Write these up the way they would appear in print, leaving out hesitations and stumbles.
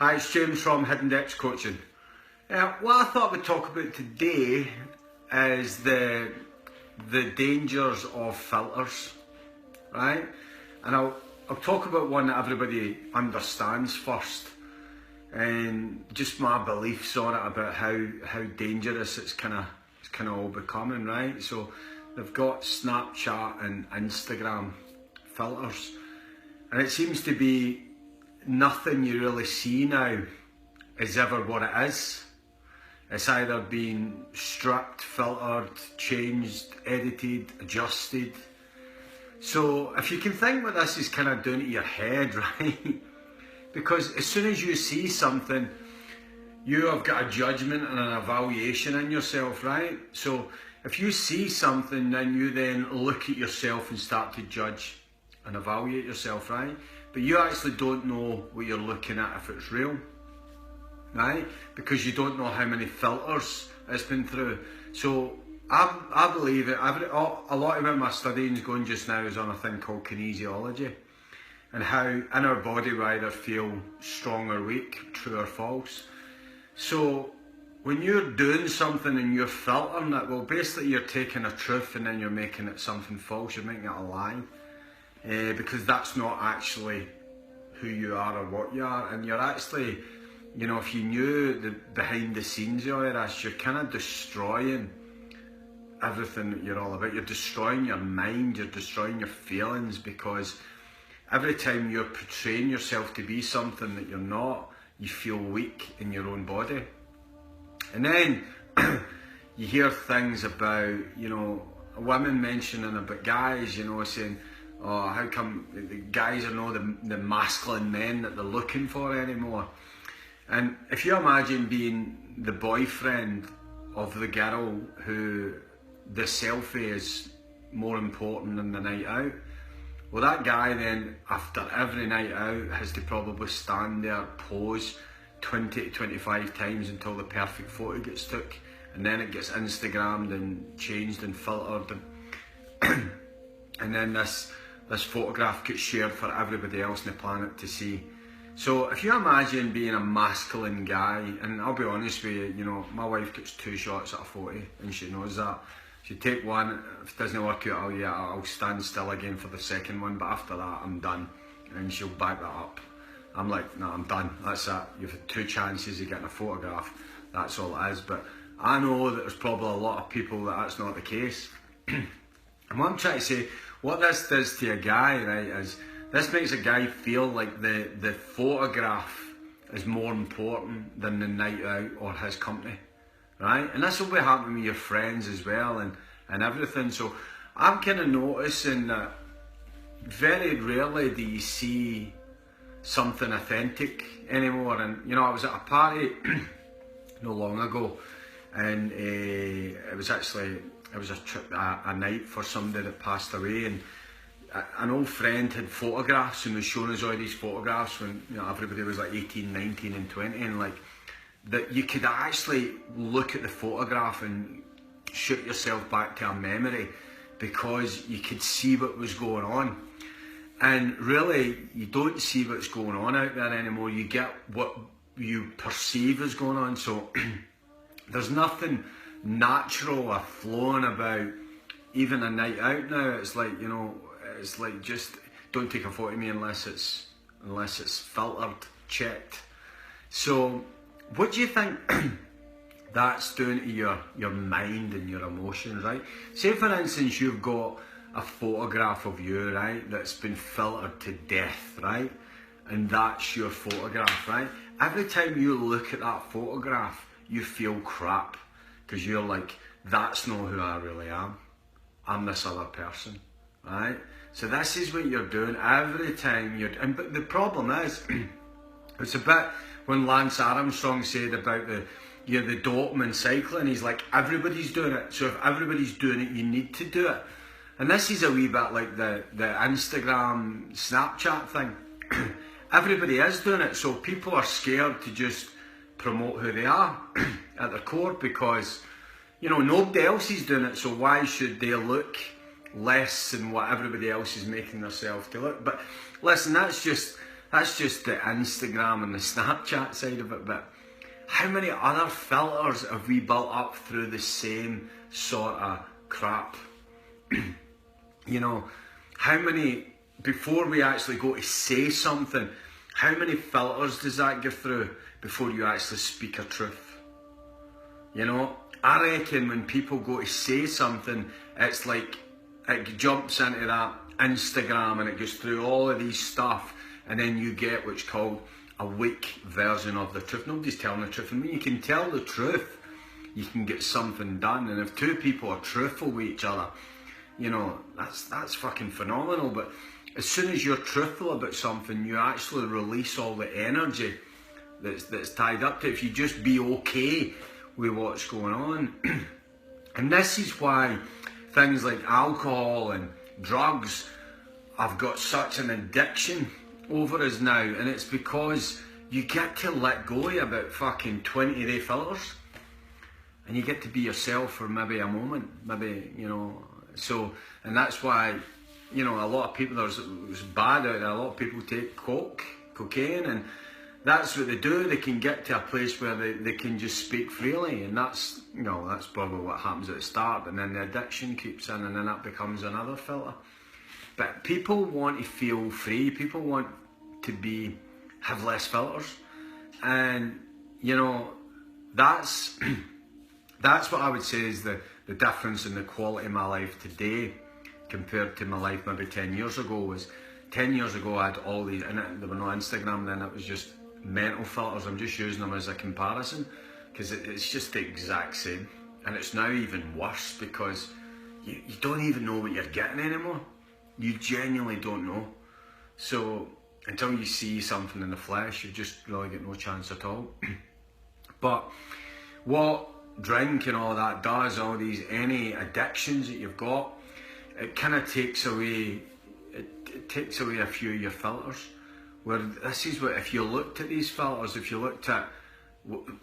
Hi, it's James from Hidden Depths Coaching. What I thought we'd talk about today is the dangers of filters, right? And I'll talk about one that everybody understands first, and just my beliefs on it about how dangerous it's kind of all becoming, right? So they've got Snapchat and Instagram filters, and it seems to be nothing you really see now is ever what it is. It's either been stripped, filtered, changed, edited, adjusted. So if you can think what this is kind of doing to your head, right? Because as soon as you see something, you have got a judgment and an evaluation in yourself, right? So if you see something, then you then look at yourself and start to judge and evaluate yourself, right? But you actually don't know what you're looking at if it's real, right? Because you don't know how many filters it's been through. So I believe it. A lot of my studying is going just now is on a thing called kinesiology, and how in our body we either feel strong or weak, true or false. So when you're doing something and you're filtering it, well, basically you're taking a truth and then you're making it something false. You're making it a lie. Because that's not actually who you are or what you are, and you're actually, you know, if you knew the behind the scenes of all this, you're kind of destroying everything that you're all about. You're destroying your mind, you're destroying your feelings, because every time you're portraying yourself to be something that you're not, you feel weak in your own body. And then you hear things about, you know, women mentioning about guys, you know, saying, oh, how come the guys are not the masculine men that they're looking for anymore? And if you imagine being the boyfriend of the girl who the selfie is more important than the night out, well, that guy then, after every night out, has to probably stand there, pose 20 to 25 times until the perfect photo gets took, and then it gets Instagrammed and changed and filtered, and then this photograph gets shared for everybody else on the planet to see. So if you imagine being a masculine guy, and I'll be honest with you, you know, my wife gets 2 shots at a 40 and she knows that. She'd take one, if it doesn't work out, I'll stand still again for the second one, but after that I'm done, and she'll back that up. I'm like, no, I'm done, that's it. You've had 2 chances of getting a photograph, that's all it is. But I know that there's probably a lot of people that that's not the case. And what I'm trying to say, what this does to a guy, right, is this makes a guy feel like the photograph is more important than the night out or his company, right? And this will be happening with your friends as well and everything. So I'm kind of noticing that very rarely do you see something authentic anymore. And, you know, I was at a party not long ago, and it was a night for somebody that passed away, and an old friend had photographs and was showing us all these photographs when, you know, everybody was like 18, 19 and 20, and like that you could actually look at the photograph and shoot yourself back to a memory because you could see what was going on. And really, you don't see what's going on out there anymore. You get what you perceive is going on. So there's nothing natural or flowing about even a night out now. It's like, you know, it's like, just don't take a photo of me unless it's filtered, checked. So what do you think that's doing to your mind and your emotions, right? Say for instance you've got a photograph of you, right, that's been filtered to death, right, and that's your photograph, right? Every time you look at that photograph you feel crap, because you're like, that's not who I really am. I'm this other person, right? So this is what you're doing every time but the problem is, it's a bit when Lance Armstrong said about the dopamine cycling. He's like, everybody's doing it, so if everybody's doing it, you need to do it. And this is a wee bit like the Instagram, Snapchat thing. Everybody is doing it, so people are scared to just promote who they are at their core, because, you know, nobody else is doing it, so why should they look less than what everybody else is making themselves to look? But listen, that's That's just the Instagram and the Snapchat side of it, but how many other filters have we built up through the same sort of crap? You know, how many, before we actually go to say something, how many filters does that go through before you actually speak a truth? You know, I reckon when people go to say something, it's like it jumps into that Instagram and it goes through all of these stuff, and then you get what's called a weak version of the truth. Nobody's telling the truth. And when you can tell the truth, you can get something done. And if two people are truthful with each other, you know, that's fucking phenomenal. But as soon as you're truthful about something, you actually release all the energy that's tied up to it. If you just be okay with what's going on. And this is why things like alcohol and drugs have got such an addiction over us now, and it's because you get to let go of about fucking 20-day filters, and you get to be yourself for maybe a moment, maybe, you know. So, and that's why, you know, a lot of people, there's bad out there, a lot of people take cocaine, and that's what they do. They can get to a place where they can just speak freely, and that's, you know, that's probably what happens at the start, and then the addiction creeps in, and then that becomes another filter. But people want to feel free. People want to have less filters, and you know, that's what I would say is the difference in the quality of my life today compared to my life maybe 10 years ago. Was 10 years ago I had all these, and there were no Instagram then. It was just mental filters. I'm just using them as a comparison because it's just the exact same, and it's now even worse because you don't even know what you're getting anymore. You genuinely don't know. So until you see something in the flesh, you just really get no chance at all. But what drink and all that does, all these, any addictions that you've got, it kind of takes away, it takes away a few of your filters. Where this is what, if you looked at these filters, if you looked at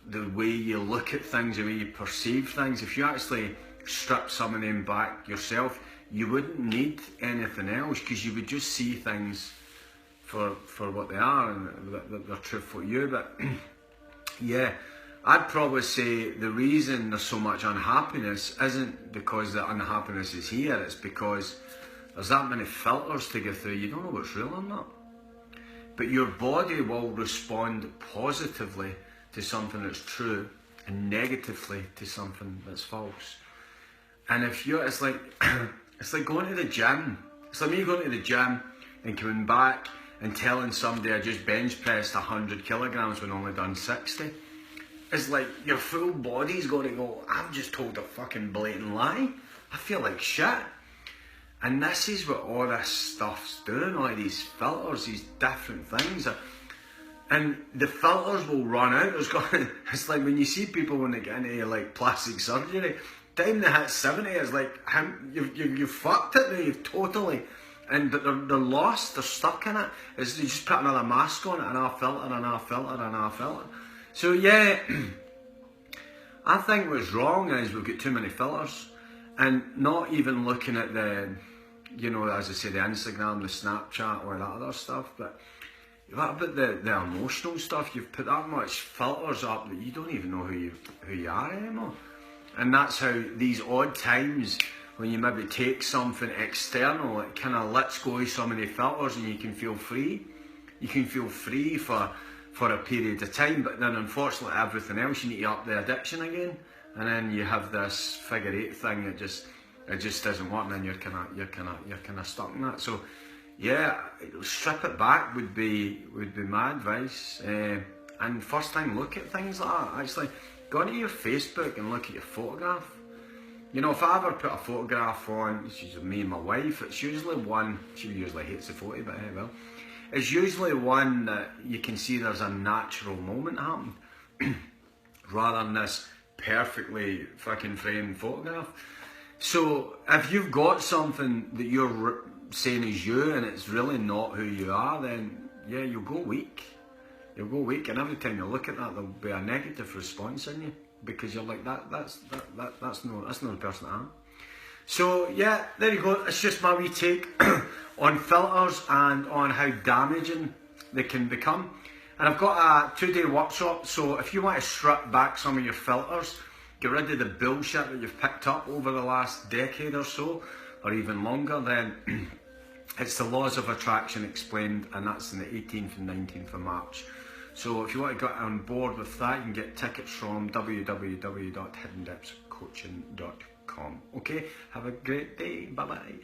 the way you look at things, the way you perceive things, if you actually strip some of them back yourself, you wouldn't need anything else, because you would just see things for what they are, and they're truthful to you. But yeah, I'd probably say the reason there's so much unhappiness isn't because the unhappiness is here, it's because there's that many filters to go through, you don't know what's real or not. But your body will respond positively to something that's true and negatively to something that's false. And if you're, it's like it's like going to the gym. It's like me going to the gym and coming back and telling somebody I just bench pressed 100 kilograms when I only done 60. It's like your full body's going to go, I've just told a fucking blatant lie. I feel like shit. And this is what all this stuff's doing, all these filters, these different things. And the filters will run out. It's like when you see people when they get into like plastic surgery, time they hit 70, it's like, you've fucked it now, you've totally, but they're lost, they're stuck in it. It's, you just put another mask on it, another filter, another filter, another filter. So yeah, I think what's wrong is we've got too many filters, and not even looking at the, you know, as I say, the Instagram, the Snapchat, or that other stuff, but what about the emotional stuff? You've put that much filters up that you don't even know who you are anymore. And that's how these odd times when you maybe take something external, it kind of lets go of some of the filters and you can feel free. You can feel free for a period of time, but then unfortunately everything else, you need to up the addiction again, and then you have this figure eight thing that just doesn't work, and then you're kind of stuck in that. So yeah, strip it back would be my advice. And first time, look at things like that. Actually, go into your Facebook and look at your photograph. You know, if I ever put a photograph on, it's usually me and my wife, it's usually one, she usually hates the photo, but hey, well. It's usually one that you can see there's a natural moment happen, rather than this perfectly fucking framed photograph. So if you've got something that you're saying is you and it's really not who you are, then yeah, you'll go weak. You'll go weak, and every time you look at that, there'll be a negative response in you, because you're like, that's not the person I am. So yeah, there you go. It's just my wee take on filters and on how damaging they can become. And I've got a 2-day workshop, so if you want to strip back some of your filters, get rid of the bullshit that you've picked up over the last decade or so, or even longer, then it's the laws of attraction explained, and that's on the 18th and 19th of March. So if you want to get on board with that, you can get tickets from www.hiddendepthscoaching.com. Okay, have a great day. Bye bye.